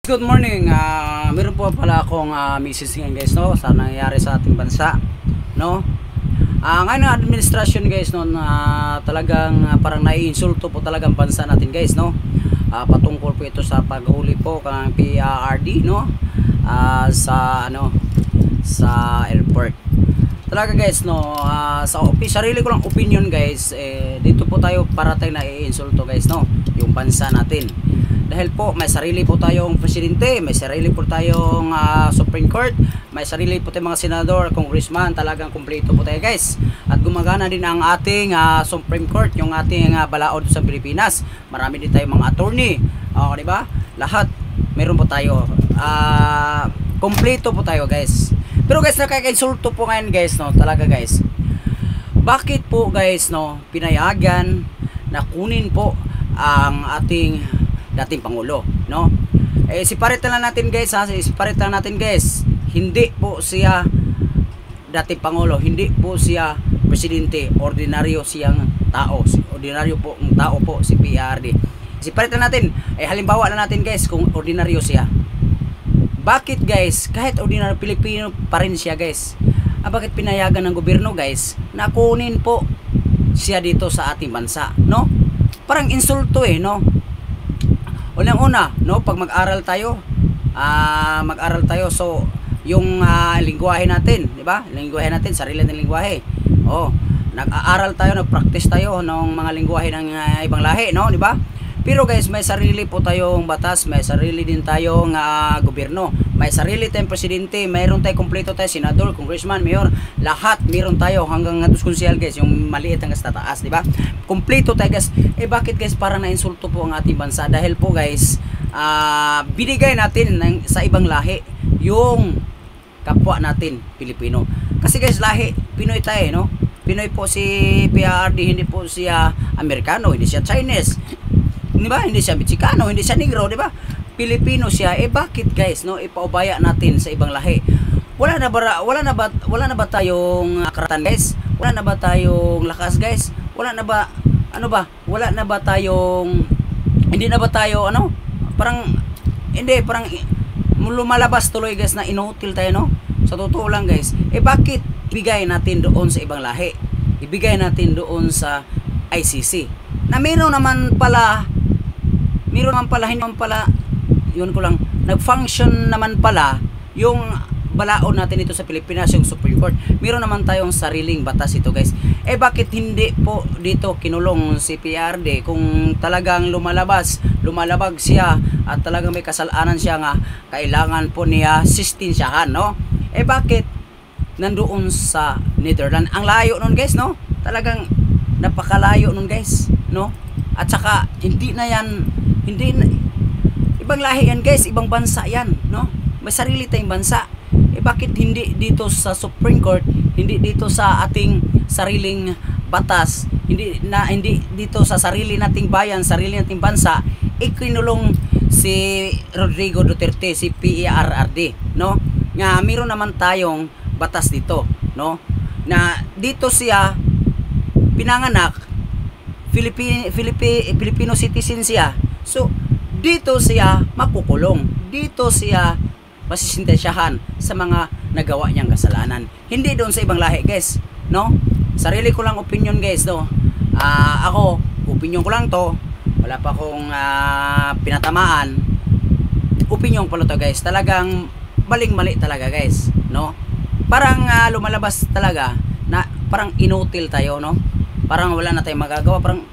Good morning. Meron po pala akong message ngayon guys, no, sa nangyayari sa ating bansa, no. Ngayon ang administrasyon guys, no, talagang parang naiinsulto po talagang bansa natin guys, no. Patungkol po ito sa paghuli po ng PRD, no, sa airport. Talaga guys, no, sa sarili ko lang opinion guys, dito po tayo para tayo naiinsulto guys, no, yung bansa natin. Dahil po may sarili po tayong presidente, may sarili po tayong Supreme Court, may sarili po tayong mga senador, congressman, talagang kumpleto po tayo guys. At gumagana din ang ating Supreme Court, yung ating balaod sa Pilipinas. Marami din tayong mga attorney, di ba? Lahat meron po tayo. Kumpleto po tayo guys. Pero guys, nakaka-insulto po ngayon guys, no, talaga guys. Bakit po guys, no, pinayagan na kunin po ang ating dating Pangulo, no? Separate lang natin guys, separate lang natin guys. Hindi po siya dating Pangulo, hindi po siya presidente, ordinaryo siyang tao. Ordinaryo po ang tao po si PRD. Separate lang natin. Halimbawa na natin guys kung ordinaryo siya. Bakit guys, kahit ordinaryo Pilipino pa rin siya guys, bakit pinayagan ng gobyerno guys na kunin po siya dito sa ating bansa, no? Parang insulto no? Unang-una, no, pag mag-aral tayo, so yung lingwahe natin, di ba? Lingwahe natin, sarili ng lingwahe. Nag-aaral tayo, nag-practice tayo ng mga lingwahe ng ibang lahi, no, di ba? Pero guys, may sarili po tayong batas, may sarili din tayong gobyerno, may sarili tayong presidente, mayroon tayong kompleto tayo, senador, congressman, mayor, lahat meron tayo hanggang nga konsyal guys, yung maliit hanggang sa taas, di ba? Kompleto tayo guys. Bakit guys parang na-insulto po ang ating bansa? Dahil po guys, binigay natin sa ibang lahi yung kapwa natin Pilipino. Kasi guys, lahi Pinoy tayo, no? Pinoy po si PRD, hindi po siya Amerikano, hindi siya Chinese, di ba? Hindi siya Mexicano, hindi siya Negro, di ba? Pilipino siya. Bakit guys, no, ipaubaya natin sa ibang lahi? Wala na ba tayong karatan guys? Wala na ba tayong lakas guys? Wala na ba wala na ba tayong hindi na ba tayo parang lumalabas tuloy guys na inutil tayo, no? Sa totoo lang guys, bakit ibigay natin doon sa ibang lahi? Ibigay natin doon sa ICC na meron naman pala yun ko lang, nag-function naman pala yung balaod natin ito sa Pilipinas, yung Supreme Court. Meron naman tayong sariling batas ito guys. Bakit hindi po dito kinulong si PRD kung talagang lumalabag siya at talagang may kasalanan siya nga kailangan po niya sistensyahan, no? Bakit nandoon sa Netherlands? Ang layo nun guys, no? Talagang napakalayo nun guys, no? At saka ibang lahi yan guys, ibang bansa yan, no? May sarili tayong bansa. Bakit hindi dito sa Supreme Court, hindi dito sa ating sariling batas, hindi dito sa sarili nating bayan, sarili nating bansa, ikinulong si Rodrigo Duterte, si PRRD, no? Nga meron naman tayong batas dito, no? Na dito siya pinanganak, Filipino citizen siya. So dito siya makukulong, dito siya masisintensyahan sa mga nagawa niyang kasalanan, hindi doon sa ibang lahi guys, no? Sarili ko lang opinion guys, no? Ako, opinion ko lang to, wala pa akong pinatamaan, opinion ko lang to guys. Talagang maling-mali talaga guys, no? Parang lumalabas talaga na parang inutil tayo, no? Parang wala na tayong magagawa, parang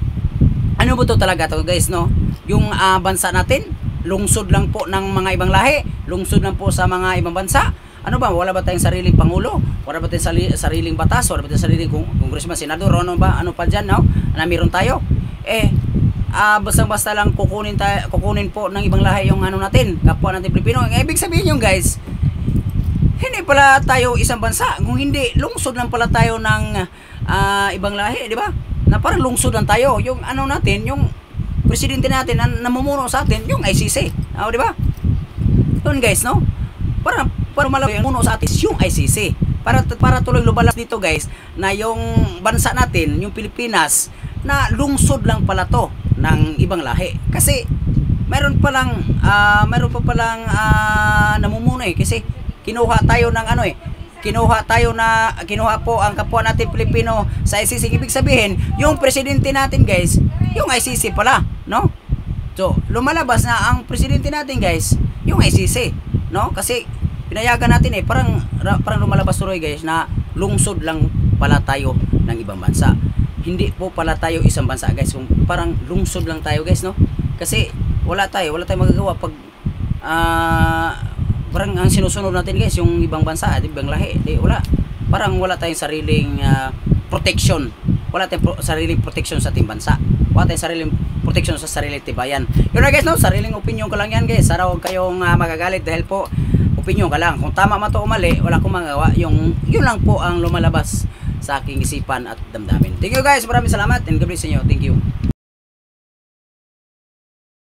ano ba to talaga to guys, no? Yung bansa natin, lungsod lang po ng mga ibang lahi, lungsod lang po sa mga ibang bansa. Ano ba, wala ba tayong sariling pangulo? Wala ba tayong sariling batas? Wala ba tayong sariling congressman, senador? Ano pa dyan, no? Na meron tayo? Basta lang kukunin po ng ibang lahi yung natin, kapwa natin Pilipino. Ibig sabihin yung guys, hindi pala tayo isang bansa. Kung hindi, lungsod lang pala tayo ng ibang lahi, di ba? Na parang lungsod lang tayo. Yung natin, yung presidente natin na namumuno sa atin, yung ICC, di ba? Yun guys, no? Para malaki yung muno sa atin yung ICC, para tuloy lumalas dito guys na yung bansa natin, yung Pilipinas, na lungsod lang pala to ng ibang lahi. Kasi Meron pa palang namumuno kasi kinuha tayo ng kinuha po ang kapwa natin Pilipino sa ICC. Ibig sabihin, yung presidente natin guys, yung ICC pala, no? So, lumalabas na ang presidente natin guys, yung ICC, no? Kasi pinayagan natin parang lumalabas tuloy guys na lungsod lang pala tayo ng ibang bansa. Hindi po pala tayo isang bansa guys, kung parang lungsod lang tayo guys, no? Kasi wala tayong magagawa pag parang ang sinusunod natin guys yung ibang bansa, ibang lahi, wala. Parang wala tayong sariling protection. Wala tayong sariling protection sa ating bansa. Wala tayong sariling protection sa sariling tibayan. Yun na guys, no? Sariling opinion ko lang yan guys. Sana huwag kayong magagalit dahil po opinion ka lang. Kung tama man to o mali, wala akong magawa. Yun lang po ang lumalabas sa aking isipan at damdamin. Thank you guys. Maraming salamat and God bless inyo. Thank you.